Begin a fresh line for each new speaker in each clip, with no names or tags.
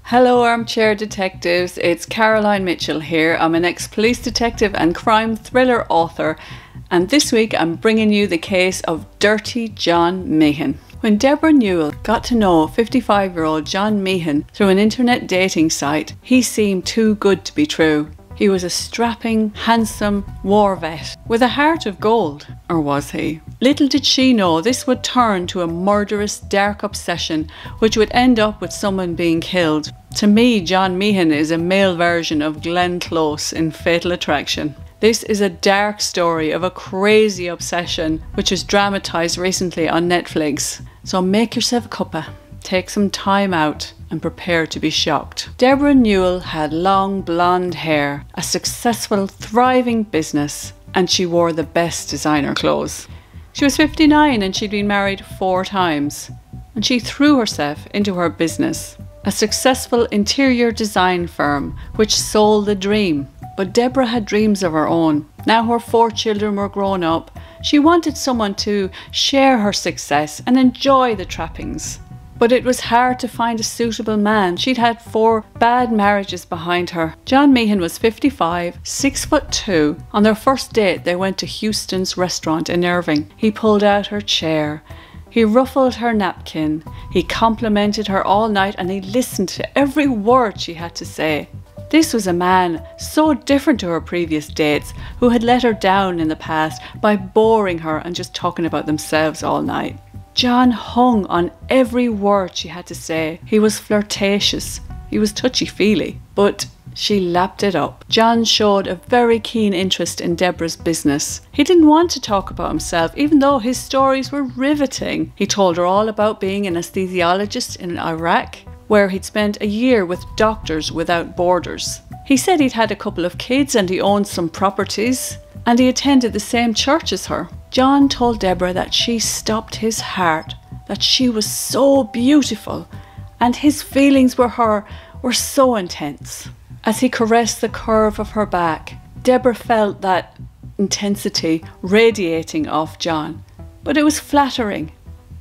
Hello armchair detectives, it's Caroline Mitchell here. I'm an ex-police detective and crime thriller author, and this week I'm bringing you the case of Dirty John Meehan. When Deborah Newell got to know 55-year-old John Meehan through an internet dating site, he seemed too good to be true. He was a strapping, handsome war vet with a heart of gold. Or was he? Little did she know this would turn to a murderous, dark obsession which would end up with someone being killed. To me, John Meehan is a male version of Glenn Close in Fatal Attraction. This is a dark story of a crazy obsession which was dramatised recently on Netflix. So make yourself a cuppa, take some time out and prepare to be shocked. Deborah Newell had long blonde hair, a successful, thriving business, and she wore the best designer clothes. She was 59 and she'd been married 4 times, and she threw herself into her business, a successful interior design firm which sold the dream. But Deborah had dreams of her own. Now her 4 children were grown up. She wanted someone to share her success and enjoy the trappings. But it was hard to find a suitable man. She'd had 4 bad marriages behind her. John Meehan was 55, 6'2". On their first date, they went to Houston's restaurant in Irving. He pulled out her chair. He ruffled her napkin. He complimented her all night and he listened to every word she had to say. This was a man so different to her previous dates who had let her down in the past by boring her and just talking about themselves all night. John hung on every word she had to say. He was flirtatious. He was touchy-feely. But she lapped it up. John showed a very keen interest in Deborah's business. He didn't want to talk about himself, even though his stories were riveting. He told her all about being an anesthesiologist in Iraq, where he'd spent a year with Doctors Without Borders. He said he'd had a couple of kids and he owned some properties, and he attended the same church as her. John told Deborah that she stopped his heart, that she was so beautiful, and his feelings for her were so intense. As he caressed the curve of her back, Deborah felt that intensity radiating off John. But it was flattering,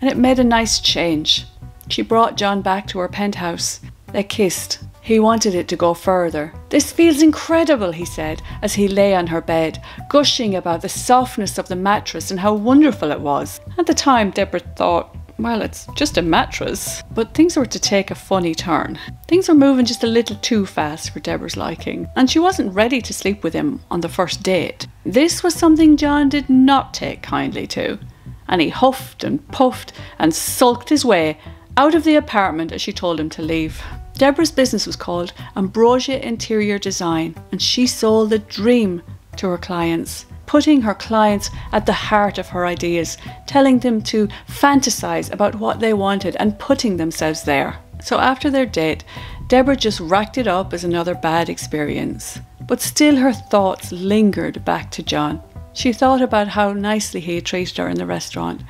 and it made a nice change. She brought John back to her penthouse. They kissed. He wanted it to go further. "This feels incredible," he said, as he lay on her bed, gushing about the softness of the mattress and how wonderful it was. At the time, Deborah thought, well, it's just a mattress. But things were to take a funny turn. Things were moving just a little too fast for Deborah's liking, and she wasn't ready to sleep with him on the first date. This was something John did not take kindly to, and he huffed and puffed and sulked his way out of the apartment as she told him to leave. Deborah's business was called Ambrosia Interior Design, and she sold the dream to her clients, putting her clients at the heart of her ideas, telling them to fantasize about what they wanted and putting themselves there. So after their date, Deborah just racked it up as another bad experience. But still her thoughts lingered back to John. She thought about how nicely he had treated her in the restaurant,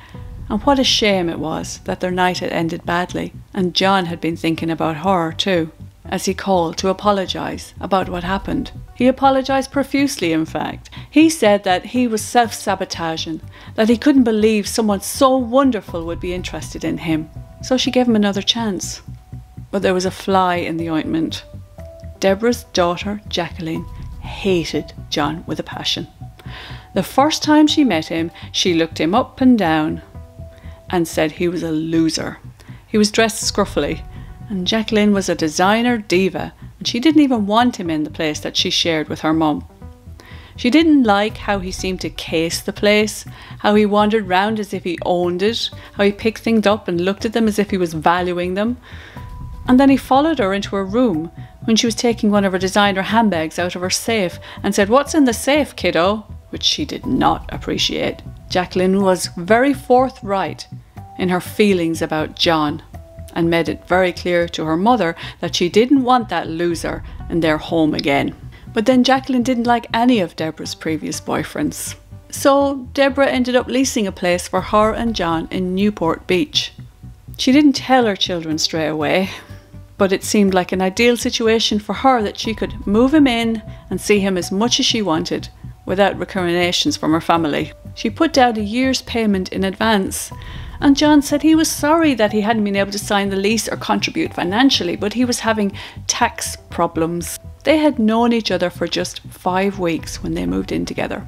and what a shame it was that their night had ended badly. And John had been thinking about her too, as he called to apologise about what happened. He apologised profusely, in fact. He said that he was self-sabotaging, that he couldn't believe someone so wonderful would be interested in him. So she gave him another chance. But there was a fly in the ointment. Deborah's daughter, Jacqueline, hated John with a passion. The first time she met him, she looked him up and down and said he was a loser. He was dressed scruffily, and Jacqueline was a designer diva, and she didn't even want him in the place that she shared with her mum. She didn't like how he seemed to case the place, how he wandered round as if he owned it, how he picked things up and looked at them as if he was valuing them. And then he followed her into her room when she was taking one of her designer handbags out of her safe and said, "What's in the safe, kiddo?" which she did not appreciate. Jacqueline was very forthright in her feelings about John and made it very clear to her mother that she didn't want that loser in their home again. But then Jacqueline didn't like any of Deborah's previous boyfriends. So Deborah ended up leasing a place for her and John in Newport Beach. She didn't tell her children straight away, but it seemed like an ideal situation for her that she could move him in and see him as much as she wanted without recriminations from her family. She put down a year's payment in advance, And John said he was sorry that he hadn't been able to sign the lease or contribute financially, but he was having tax problems. They had known each other for just 5 weeks when they moved in together.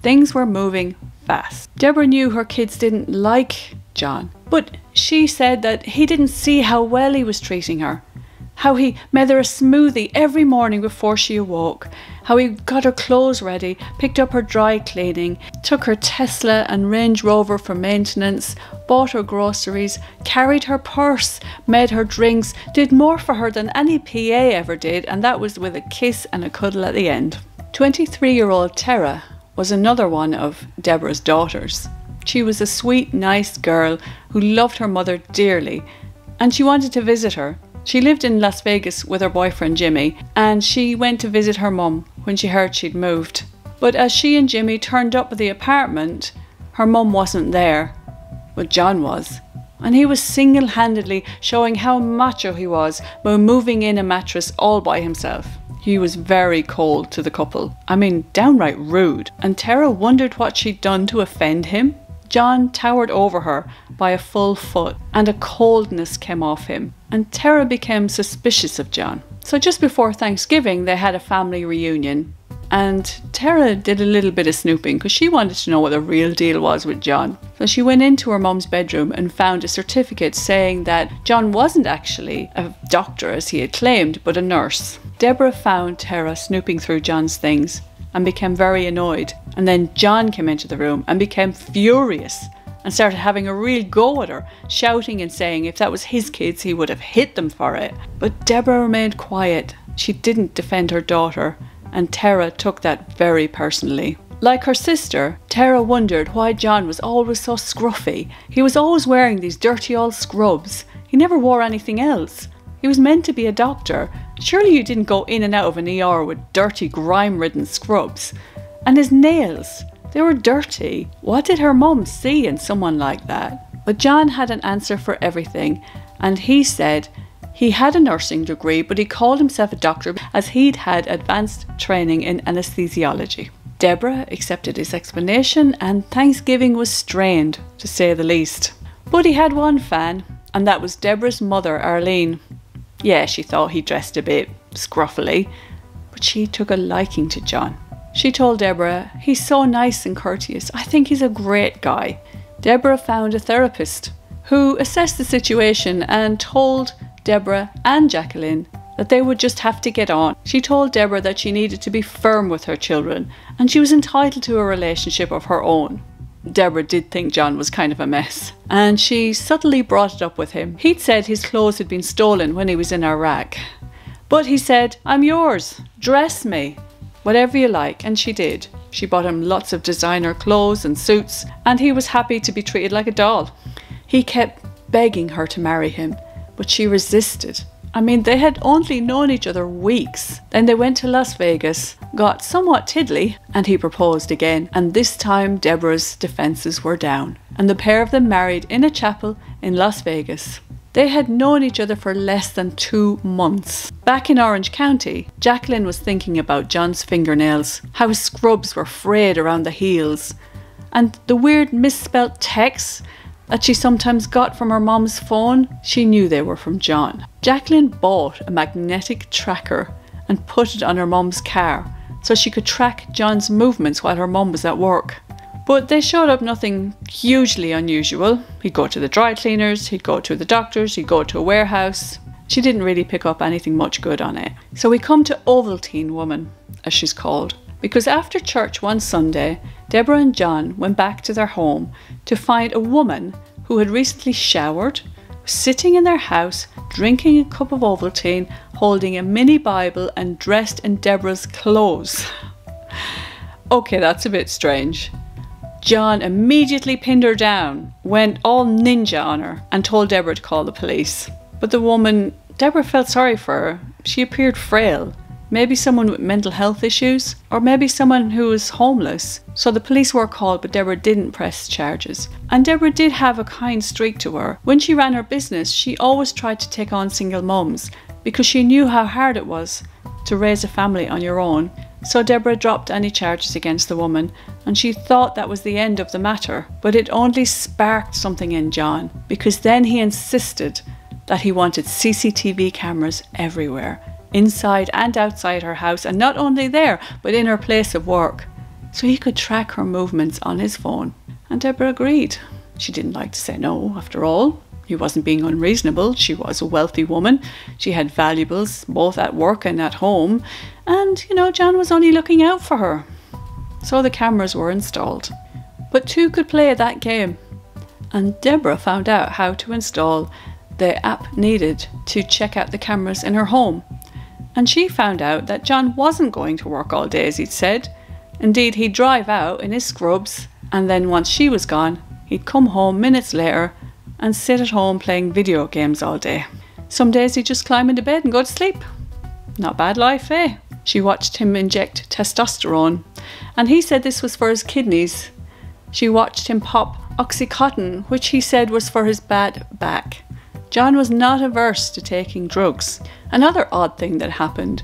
Things were moving fast. Deborah knew her kids didn't like John, but she said that he didn't see how well he was treating her. How he made her a smoothie every morning before she awoke. How he got her clothes ready, picked up her dry cleaning, took her Tesla and Range Rover for maintenance, bought her groceries, carried her purse, made her drinks, did more for her than any PA ever did, and that was with a kiss and a cuddle at the end. 23-year-old Tara was another one of Deborah's daughters. She was a sweet, nice girl who loved her mother dearly, and she wanted to visit her. She lived in Las Vegas with her boyfriend Jimmy, and she went to visit her mum when she heard she'd moved. But as she and Jimmy turned up at the apartment, her mum wasn't there, but John was. And he was single-handedly showing how macho he was by moving in a mattress all by himself. He was very cold to the couple. I mean, downright rude. And Tara wondered what she'd done to offend him. John towered over her by a full foot, and a coldness came off him, and Tara became suspicious of John. So just before Thanksgiving, they had a family reunion, and Tara did a little bit of snooping because she wanted to know what the real deal was with John. So she went into her mum's bedroom and found a certificate saying that John wasn't actually a doctor as he had claimed, but a nurse. Deborah found Tara snooping through John's things and became very annoyed. And then John came into the room and became furious and started having a real go at her, shouting and saying if that was his kids he would have hit them for it. But Deborah remained quiet. She didn't defend her daughter, and Tara took that very personally. Like her sister, Tara wondered why John was always so scruffy. He was always wearing these dirty old scrubs. He never wore anything else. He was meant to be a doctor. Surely you didn't go in and out of an ER with dirty, grime-ridden scrubs. And his nails, they were dirty. What did her mum see in someone like that? But John had an answer for everything, and he said he had a nursing degree, but he called himself a doctor as he'd had advanced training in anesthesiology. Deborah accepted his explanation, and Thanksgiving was strained, to say the least. But he had one fan, and that was Deborah's mother, Arlene. Yeah, she thought he dressed a bit scruffily, but she took a liking to John. She told Deborah, "He's so nice and courteous. I think he's a great guy." Deborah found a therapist who assessed the situation and told Deborah and Jacqueline that they would just have to get on. She told Deborah that she needed to be firm with her children and she was entitled to a relationship of her own. Deborah did think John was kind of a mess, and she subtly brought it up with him. He'd said his clothes had been stolen when he was in Iraq. But he said, "I'm yours, dress me, whatever you like," and she did. She bought him lots of designer clothes and suits, and he was happy to be treated like a doll. He kept begging her to marry him, but she resisted. I mean, they had only known each other weeks. Then they went to Las Vegas, got somewhat tiddly, and he proposed again. And this time Deborah's defences were down, and the pair of them married in a chapel in Las Vegas. They had known each other for less than 2 months. Back in Orange County, Jacqueline was thinking about John's fingernails, how his scrubs were frayed around the heels, and the weird misspelt texts that she sometimes got from her mom's phone. She knew they were from John. Jacqueline bought a magnetic tracker and put it on her mom's car so she could track John's movements while her mom was at work. But they showed up nothing hugely unusual. He'd go to the dry cleaners, he'd go to the doctors, he'd go to a warehouse. She didn't really pick up anything much good on it. So we come to Ovaltine Woman, as she's called, because after church one Sunday, Deborah and John went back to their home to find a woman who had recently showered, sitting in their house, drinking a cup of Ovaltine, holding a mini Bible and dressed in Deborah's clothes. Okay, that's a bit strange. John immediately pinned her down, went all ninja on her, and told Deborah to call the police. But the woman, Deborah felt sorry for her. She appeared frail. Maybe someone with mental health issues, or maybe someone who was homeless. So the police were called, but Deborah didn't press charges. And Deborah did have a kind streak to her. When she ran her business, she always tried to take on single mums because she knew how hard it was to raise a family on your own. So Deborah dropped any charges against the woman and she thought that was the end of the matter. But it only sparked something in John, because then he insisted that he wanted CCTV cameras everywhere, inside and outside her house, and not only there, but in her place of work, so he could track her movements on his phone. And Deborah agreed. She didn't like to say no, after all. He wasn't being unreasonable. She was a wealthy woman. She had valuables both at work and at home. And, John was only looking out for her. So the cameras were installed. But two could play that game. And Deborah found out how to install the app needed to check out the cameras in her home. And she found out that John wasn't going to work all day, as he'd said. Indeed, he'd drive out in his scrubs, and then once she was gone, he'd come home minutes later and sit at home playing video games all day. Some days he'd just climb into bed and go to sleep. Not bad life, eh? She watched him inject testosterone, and he said this was for his kidneys. She watched him pop Oxycontin, which he said was for his bad back. John was not averse to taking drugs. Another odd thing that happened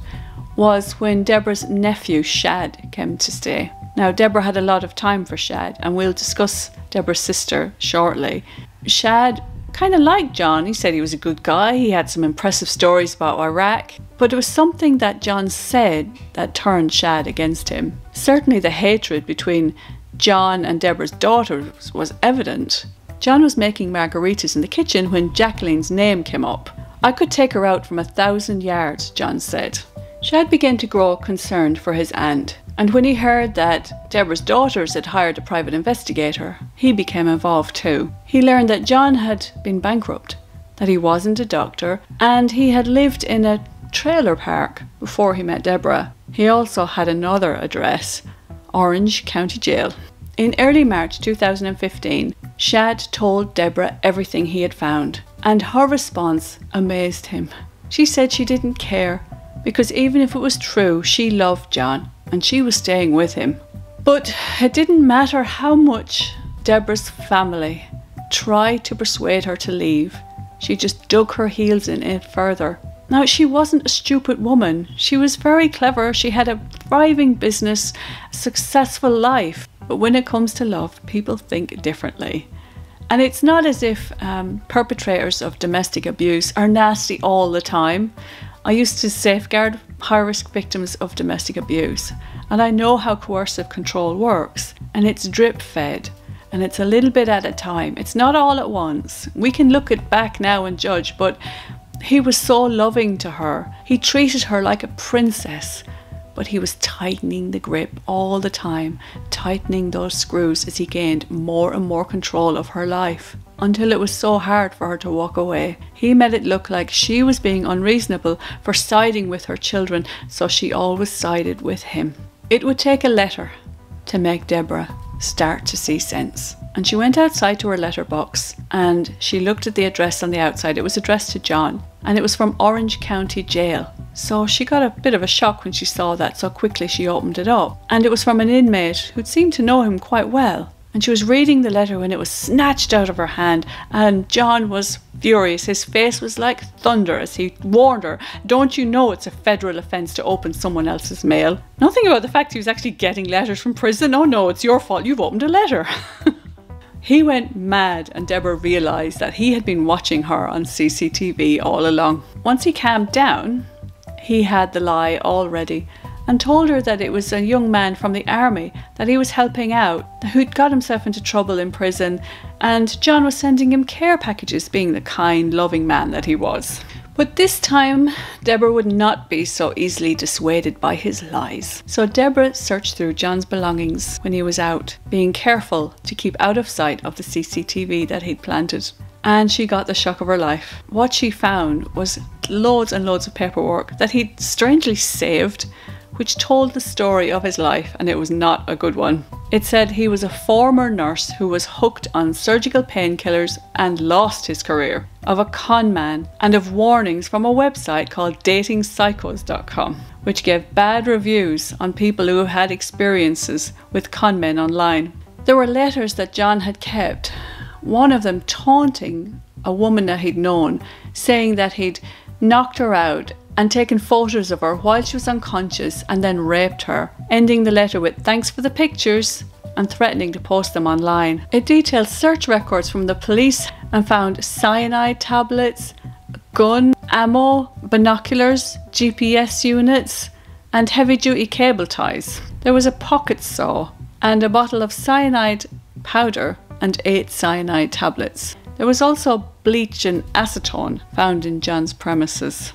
was when Deborah's nephew Shad came to stay. Now, Deborah had a lot of time for Shad, and we'll discuss Deborah's sister shortly. Shad kind of liked John. He said he was a good guy. He had some impressive stories about Iraq. But it was something that John said that turned Shad against him. Certainly the hatred between John and Deborah's daughter was evident. John was making margaritas in the kitchen when Jacqueline's name came up. I could take her out from 1,000 yards, John said. Shad began to grow concerned for his aunt. And when he heard that Deborah's daughters had hired a private investigator, he became involved too. He learned that John had been bankrupt, that he wasn't a doctor, and he had lived in a trailer park before he met Deborah. He also had another address, Orange County Jail. In early March 2015, Shad told Deborah everything he had found, and her response amazed him. She said she didn't care, because even if it was true, she loved John, and she was staying with him. But it didn't matter how much Deborah's family tried to persuade her to leave. She just dug her heels in it further. Now, she wasn't a stupid woman. She was very clever. She had a thriving business, a successful life. But when it comes to love, people think differently. And it's not as if perpetrators of domestic abuse are nasty all the time. I used to safeguard high-risk victims of domestic abuse, and I know how coercive control works, and it's drip-fed, and it's a little bit at a time. It's not all at once. We can look it back now and judge, but he was so loving to her. He treated her like a princess, but he was tightening the grip all the time, tightening those screws as he gained more and more control of her life, until it was so hard for her to walk away. He made it look like she was being unreasonable for siding with her children, so she always sided with him. It would take a letter to make Deborah start to see sense. And she went outside to her letterbox and she looked at the address on the outside. It was addressed to John, and it was from Orange County Jail. So she got a bit of a shock when she saw that, so quickly she opened it up. And it was from an inmate who'd seemed to know him quite well. And she was reading the letter when it was snatched out of her hand, and John was furious. His face was like thunder as he warned her, "Don't you know it's a federal offence to open someone else's mail?" Nothing about the fact he was actually getting letters from prison. "Oh no, it's your fault, you've opened a letter." He went mad, and Deborah realised that he had been watching her on CCTV all along. Once he calmed down, he had the lie all ready and told her that it was a young man from the army that he was helping out, who'd got himself into trouble in prison, and John was sending him care packages, being the kind, loving man that he was. But this time, Deborah would not be so easily dissuaded by his lies. So Deborah searched through John's belongings when he was out, being careful to keep out of sight of the CCTV that he'd planted. And she got the shock of her life. What she found was loads and loads of paperwork that he'd strangely saved, which told the story of his life, and it was not a good one. It said he was a former nurse who was hooked on surgical painkillers and lost his career, of a con man, and of warnings from a website called datingpsychos.com, which gave bad reviews on people who had experiences with con men online. There were letters that John had kept, one of them taunting a woman that he'd known, saying that he'd knocked her out and taken photos of her while she was unconscious and then raped her, ending the letter with "Thanks for the pictures," and threatening to post them online. It detailed search records from the police and found cyanide tablets, gun, ammo, binoculars, GPS units, and heavy-duty cable ties. There was a pocket saw and a bottle of cyanide powder and 8 cyanide tablets. There was also bleach and acetone found in John's premises.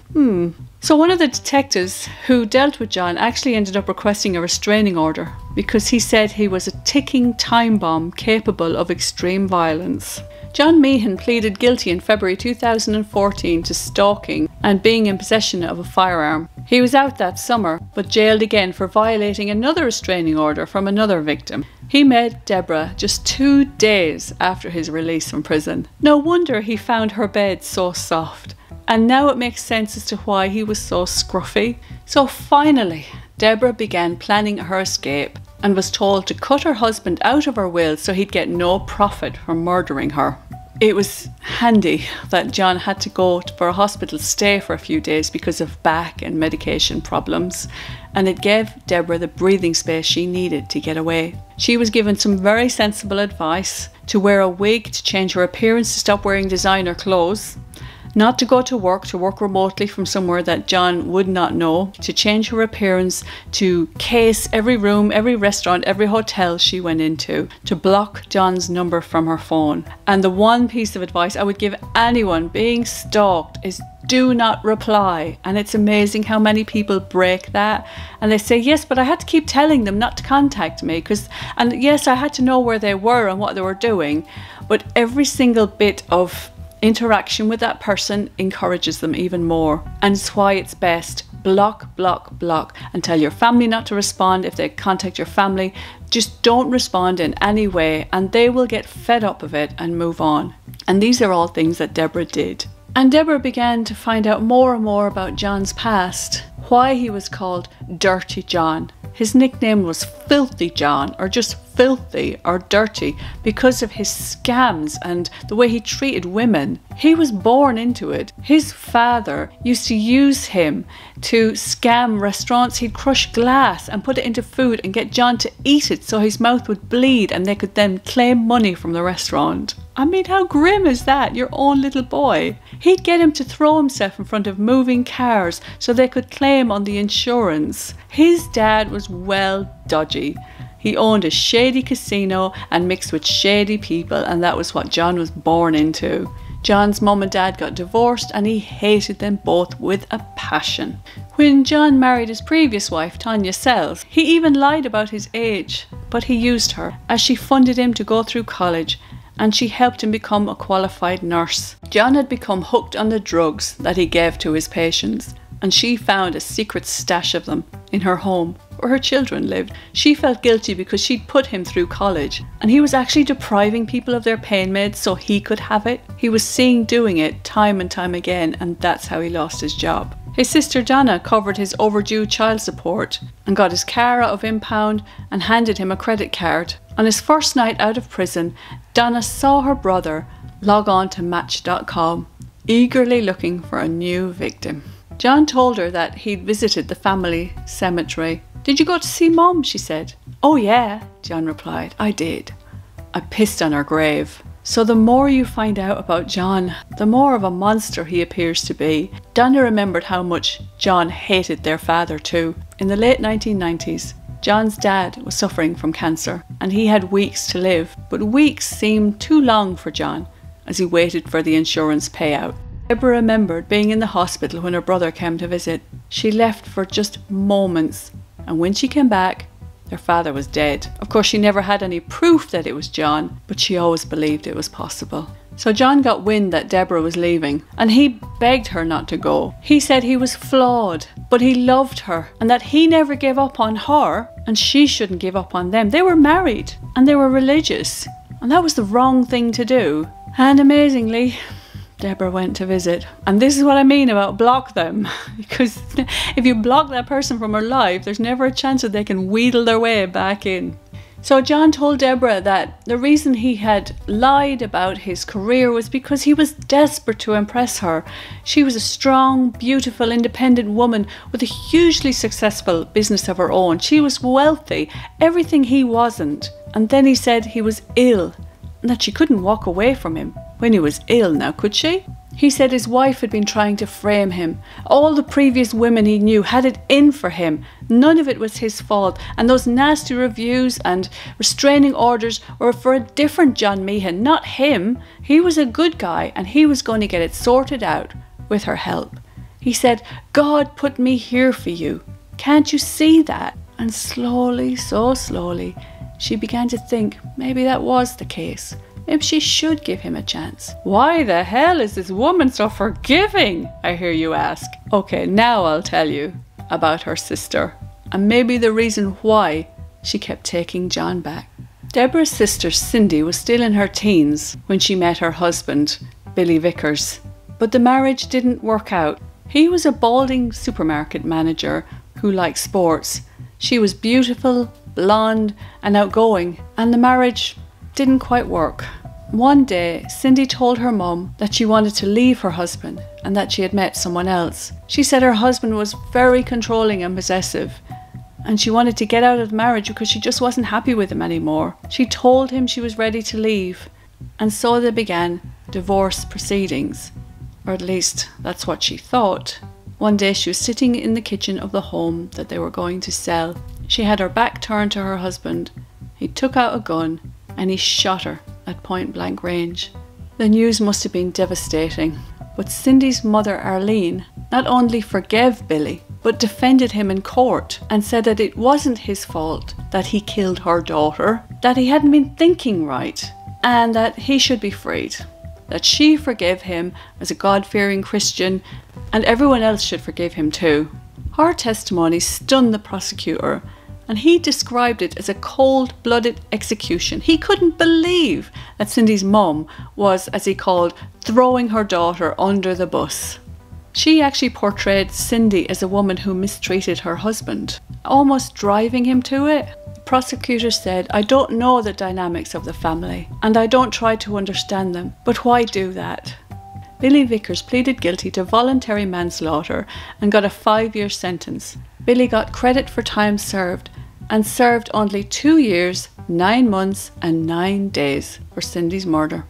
So one of the detectives who dealt with John actually ended up requesting a restraining order because he said he was a ticking time bomb capable of extreme violence. John Meehan pleaded guilty in February 2014 to stalking and being in possession of a firearm. He was out that summer, but jailed again for violating another restraining order from another victim. He met Deborah just 2 days after his release from prison. No wonder he found her bed so soft. And now it makes sense as to why he was so scruffy. So finally, Deborah began planning her escape and was told to cut her husband out of her will so he'd get no profit from murdering her. It was handy that John had to go for a hospital stay for a few days because of back and medication problems, and it gave Deborah the breathing space she needed to get away. She was given some very sensible advice: to wear a wig, to change her appearance, to stop wearing designer clothes, not to go to work remotely from somewhere that John would not know, to change her appearance, to case every room, every restaurant, every hotel she went into, to block John's number from her phone. And the one piece of advice I would give anyone being stalked is do not reply. And it's amazing how many people break that. And they say, yes, but I had to keep telling them not to contact me and yes, I had to know where they were and what they were doing. But every single bit of interaction with that person encourages them even more, and it's why it's best block, and tell your family not to respond. If they contact your family, just don't respond in any way, and they will get fed up of it and move on. And these are all things that Deborah did. And Deborah began to find out more and more about John's past, why he was called Dirty John. His nickname was Filthy John, or just filthy or dirty, because of his scams and the way he treated women. He was born into it. His father used to use him to scam restaurants. He'd crush glass and put it into food and get John to eat it so his mouth would bleed and they could then claim money from the restaurant. I mean, how grim is that? Your own little boy. He'd get him to throw himself in front of moving cars so they could claim on the insurance. His dad was well dodgy. He owned a shady casino and mixed with shady people, and that was what John was born into. John's mum and dad got divorced and he hated them both with a passion. When John married his previous wife, Tanya Sells, he even lied about his age, but he used her as she funded him to go through college, and she helped him become a qualified nurse. John had become hooked on the drugs that he gave to his patients, and she found a secret stash of them in her home where her children lived. She felt guilty because she'd put him through college, and he was actually depriving people of their pain meds so he could have it. He was seen doing it time and time again, and that's how he lost his job. His sister Donna covered his overdue child support and got his car out of impound and handed him a credit card. On his first night out of prison, Donna saw her brother log on to Match.com, eagerly looking for a new victim. John told her that he'd visited the family cemetery. "Did you go to see Mum?" she said. "Oh yeah," John replied, "I did. I pissed on her grave." So the more you find out about John, the more of a monster he appears to be. Donna remembered how much John hated their father too. In the late 1990s, John's dad was suffering from cancer and he had weeks to live, but weeks seemed too long for John as he waited for the insurance payout. Deborah remembered being in the hospital when her brother came to visit. She left for just moments, and when she came back, their father was dead. Of course, she never had any proof that it was John, but she always believed it was possible. So John got wind that Deborah was leaving, and he begged her not to go. He said he was flawed, but he loved her, and that he never gave up on her, and she shouldn't give up on them. They were married, and they were religious, and that was the wrong thing to do. And amazingly, Deborah went to visit. And this is what I mean about block them. Because if you block that person from her life, there's never a chance that they can wheedle their way back in. So John told Deborah that the reason he had lied about his career was because he was desperate to impress her. She was a strong, beautiful, independent woman with a hugely successful business of her own. She was wealthy, everything he wasn't. And then he said he was ill and that she couldn't walk away from him when he was ill, now could she? He said his wife had been trying to frame him. All the previous women he knew had it in for him. None of it was his fault. And those nasty reviews and restraining orders were for a different John Meehan, not him. He was a good guy and he was going to get it sorted out with her help. He said, God put me here for you. Can't you see that? And slowly, so slowly, she began to think maybe that was the case. Maybe she should give him a chance. Why the hell is this woman so forgiving? I hear you ask. Okay, now I'll tell you about her sister and maybe the reason why she kept taking John back. Deborah's sister Cindy was still in her teens when she met her husband, Billy Vickers. But the marriage didn't work out. He was a balding supermarket manager who liked sports. She was beautiful, blonde and outgoing, and the marriage didn't quite work. One day, Cindy told her mum that she wanted to leave her husband and that she had met someone else. She said her husband was very controlling and possessive and she wanted to get out of the marriage because she just wasn't happy with him anymore. She told him she was ready to leave, and so they began divorce proceedings, or at least that's what she thought. One day she was sitting in the kitchen of the home that they were going to sell. She had her back turned to her husband. He took out a gun and he shot her at point blank range. The news must have been devastating, but Cindy's mother Arlene not only forgave Billy, but defended him in court and said that it wasn't his fault that he killed her daughter, that he hadn't been thinking right, and that he should be freed. That she forgave him as a God-fearing Christian, and everyone else should forgive him too. Her testimony stunned the prosecutor, and he described it as a cold-blooded execution. He couldn't believe that Cindy's mum was, as he called, throwing her daughter under the bus. She actually portrayed Cindy as a woman who mistreated her husband, almost driving him to it. The prosecutor said, I don't know the dynamics of the family, and I don't try to understand them, but why do that? Billy Vickers pleaded guilty to voluntary manslaughter and got a 5-year sentence. Billy got credit for time served and served only 2 years, 9 months and 9 days for Cindy's murder.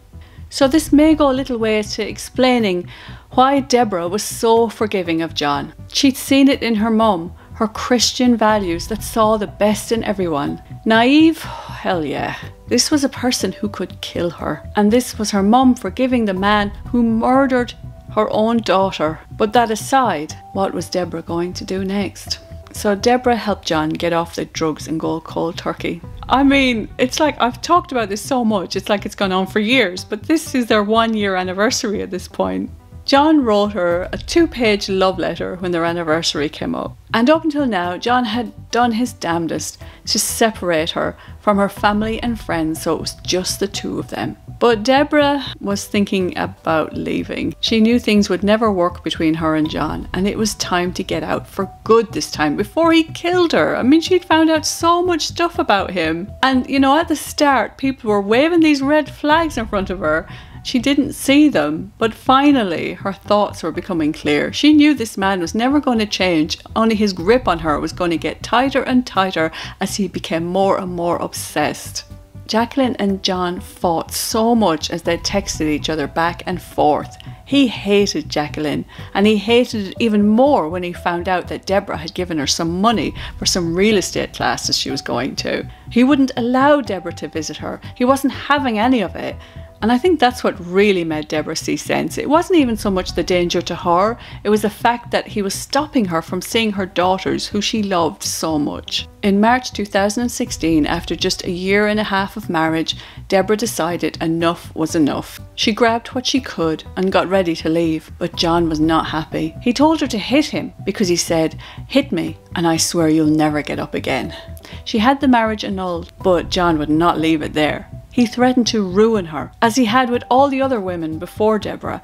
So this may go a little ways to explaining why Deborah was so forgiving of John. She'd seen it in her mum, her Christian values that saw the best in everyone. Naive? Hell yeah. This was a person who could kill her. And this was her mum forgiving the man who murdered her own daughter. But that aside, what was Deborah going to do next? So Deborah helped John get off the drugs and go cold turkey. I mean, it's like I've talked about this so much, it's like it's gone on for years, but this is their 1-year anniversary at this point. John wrote her a 2-page love letter when their anniversary came up. And up until now, John had done his damnedest to separate her from her family and friends, so it was just the two of them. But Deborah was thinking about leaving. She knew things would never work between her and John, and it was time to get out for good this time, before he killed her. I mean, she'd found out so much stuff about him. And, you know, at the start, people were waving these red flags in front of her. She didn't see them, but finally her thoughts were becoming clear. She knew this man was never going to change, only his grip on her was going to get tighter and tighter as he became more and more obsessed. Jacqueline and John fought so much as they texted each other back and forth. He hated Jacqueline, and he hated it even more when he found out that Deborah had given her some money for some real estate classes she was going to. He wouldn't allow Deborah to visit her. He wasn't having any of it. And I think that's what really made Deborah see sense. It wasn't even so much the danger to her, it was the fact that he was stopping her from seeing her daughters, who she loved so much. In March 2016, after just a 1.5 years of marriage, Deborah decided enough was enough. She grabbed what she could and got ready to leave, but John was not happy. He told her to hit him because he said, "Hit me and I swear you'll never get up again." She had the marriage annulled, but John would not leave it there. He threatened to ruin her, as he had with all the other women before Deborah.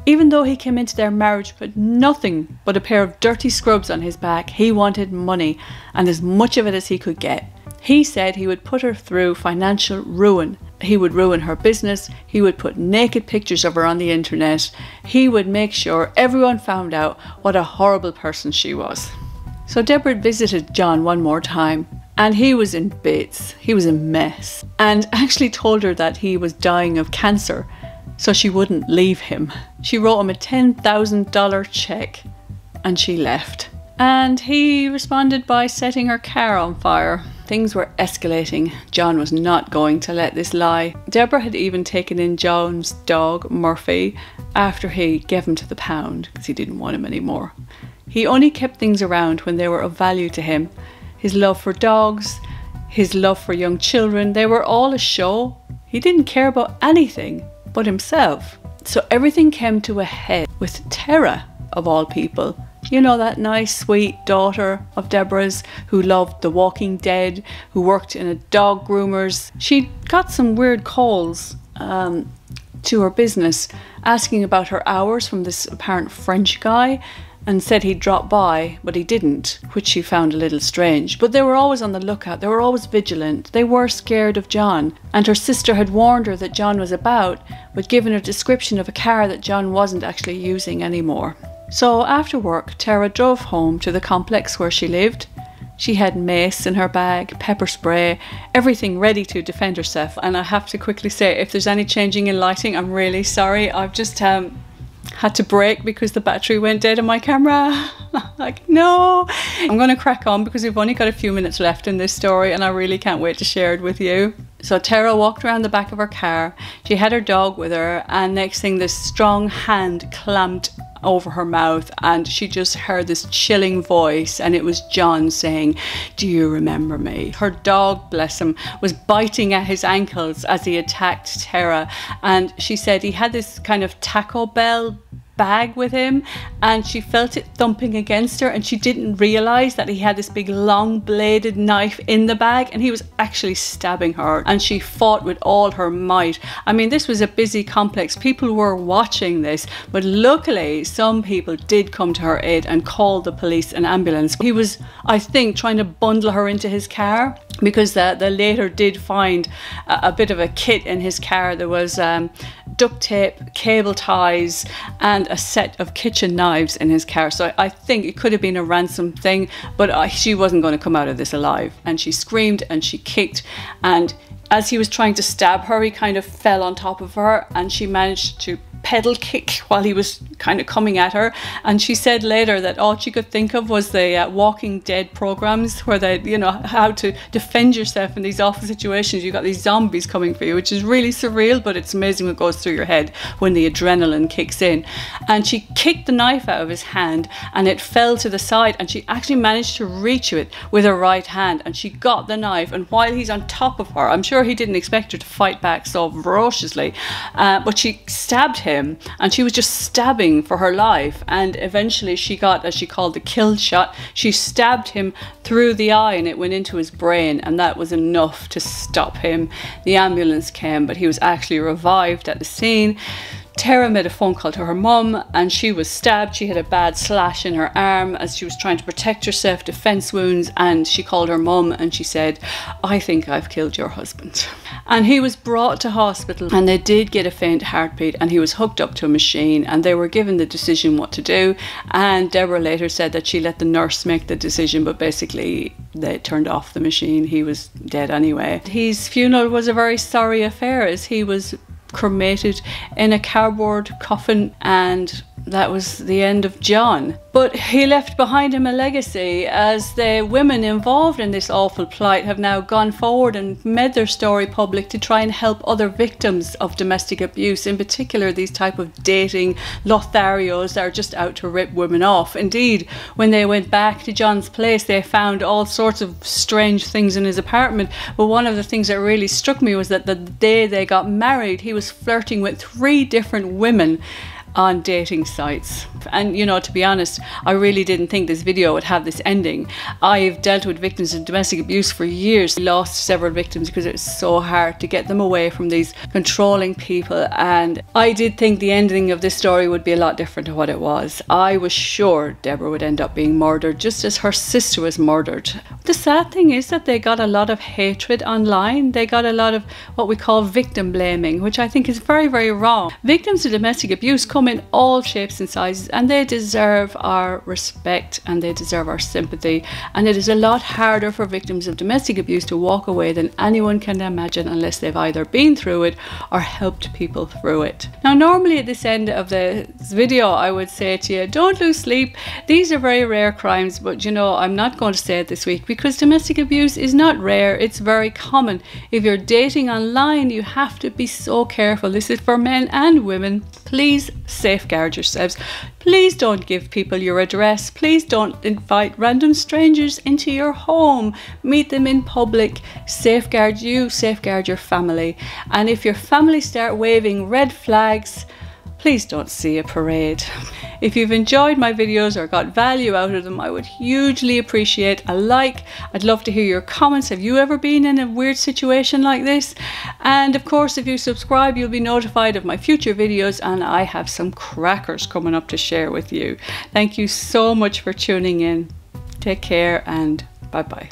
Even though he came into their marriage with nothing but a pair of dirty scrubs on his back, he wanted money, and as much of it as he could get. He said he would put her through financial ruin. He would ruin her business. He would put naked pictures of her on the internet. He would make sure everyone found out what a horrible person she was. So Deborah visited John one more time, and he was in bits. He was a mess, and actually told her that he was dying of cancer, so she wouldn't leave him. She wrote him a $10,000 check, and she left. And he responded by setting her car on fire. Things were escalating. John was not going to let this lie. Deborah had even taken in John's dog, Murphy, after he gave him to the pound because he didn't want him anymore. He only kept things around when they were of value to him. His love for dogs, his love for young children, they were all a show. He didn't care about anything but himself. So everything came to a head with Tara, of all people. You know, that nice, sweet daughter of Deborah's who loved The Walking Dead, who worked in a dog groomer's. She got some weird calls to her business asking about her hours from this apparent French guy, and said he'd drop by, but he didn't, which she found a little strange. But they were always on the lookout. They were always vigilant. They were scared of John. And her sister had warned her that John was about, but given a description of a car that John wasn't actually using anymore. So after work, Tara drove home to the complex where she lived. She had mace in her bag, pepper spray, everything ready to defend herself. And I have to quickly say, if there's any changing in lighting, I'm really sorry. I've just had to brake because the battery went dead on my camera. Like, no. I'm going to crack on because we've only got a few minutes left in this story and I really can't wait to share it with you. So Tara walked around the back of her car. She had her dog with her, and next thing, this strong hand clamped over her mouth and she just heard this chilling voice, and it was John saying, "Do you remember me?" Her dog, bless him, was biting at his ankles as he attacked Tara, and she said he had this kind of Taco Bell bag with him, and she felt it thumping against her, and she didn't realize that he had this big long bladed knife in the bag, and he was actually stabbing her, and she fought with all her might. I mean, this was a busy complex. People were watching this, but luckily some people did come to her aid and call the police and ambulance. He was, I think, trying to bundle her into his car, because they later did find a bit of a kit in his car. There was duct tape, cable ties, and a set of kitchen knives in his car. So I think it could have been a ransom thing, but she wasn't going to come out of this alive. And she screamed and she kicked, and as he was trying to stab her, he kind of fell on top of her, and she managed to pedal kick while he was kind of coming at her. And she said later that all she could think of was the Walking Dead programs where they, you know, how to defend yourself in these awful situations. You got these zombies coming for you, which is really surreal, but it's amazing what goes through your head when the adrenaline kicks in. And she kicked the knife out of his hand and it fell to the side, and she actually managed to reach it with her right hand, and she got the knife, and while he's on top of her, I'm sure he didn't expect her to fight back so ferociously, but she stabbed him, and she was just stabbing for her life, and eventually she got, as she called, the kill shot. She stabbed him through the eye and it went into his brain, and that was enough to stop him. The ambulance came, but he was actually revived at the scene. Tara made a phone call to her mum, and she was stabbed. She had a bad slash in her arm as she was trying to protect herself, defense wounds, and she called her mum and she said, "I think I've killed your husband." And he was brought to hospital, and they did get a faint heartbeat, and he was hooked up to a machine, and they were given the decision what to do. And Deborah later said that she let the nurse make the decision, but basically they turned off the machine. He was dead anyway. His funeral was a very sorry affair, as he was cremated in a cardboard coffin, and that was the end of John. But he left behind him a legacy, as the women involved in this awful plight have now gone forward and made their story public to try and help other victims of domestic abuse, in particular these type of dating Lotharios that are just out to rip women off. Indeed, when they went back to John's place, they found all sorts of strange things in his apartment, but one of the things that really struck me was that the day they got married, he was flirting with 3 different women on dating sites. And you know, to be honest, I really didn't think this video would have this ending. I've dealt with victims of domestic abuse for years. I lost several victims because it was so hard to get them away from these controlling people, and I did think the ending of this story would be a lot different to what it was. I was sure Deborah would end up being murdered just as her sister was murdered. The sad thing is that they got a lot of hatred online. They got a lot of what we call victim blaming, which I think is very, very wrong. Victims of domestic abuse come in all shapes and sizes, and they deserve our respect and they deserve our sympathy. And it is a lot harder for victims of domestic abuse to walk away than anyone can imagine, unless they've either been through it or helped people through it. Now, normally at this end of this video, I would say to you, don't lose sleep. These are very rare crimes, but you know, I'm not going to say it this week because domestic abuse is not rare, it's very common. If you're dating online, you have to be so careful. This is for men and women. Please safeguard yourselves. Please don't give people your address. Please don't invite random strangers into your home. Meet them in public. Safeguard you, safeguard your family. And if your family start waving red flags, please don't see a parade. If you've enjoyed my videos or got value out of them, I would hugely appreciate a like. I'd love to hear your comments. Have you ever been in a weird situation like this? And of course, if you subscribe, you'll be notified of my future videos, and I have some crackers coming up to share with you. Thank you so much for tuning in. Take care and bye-bye.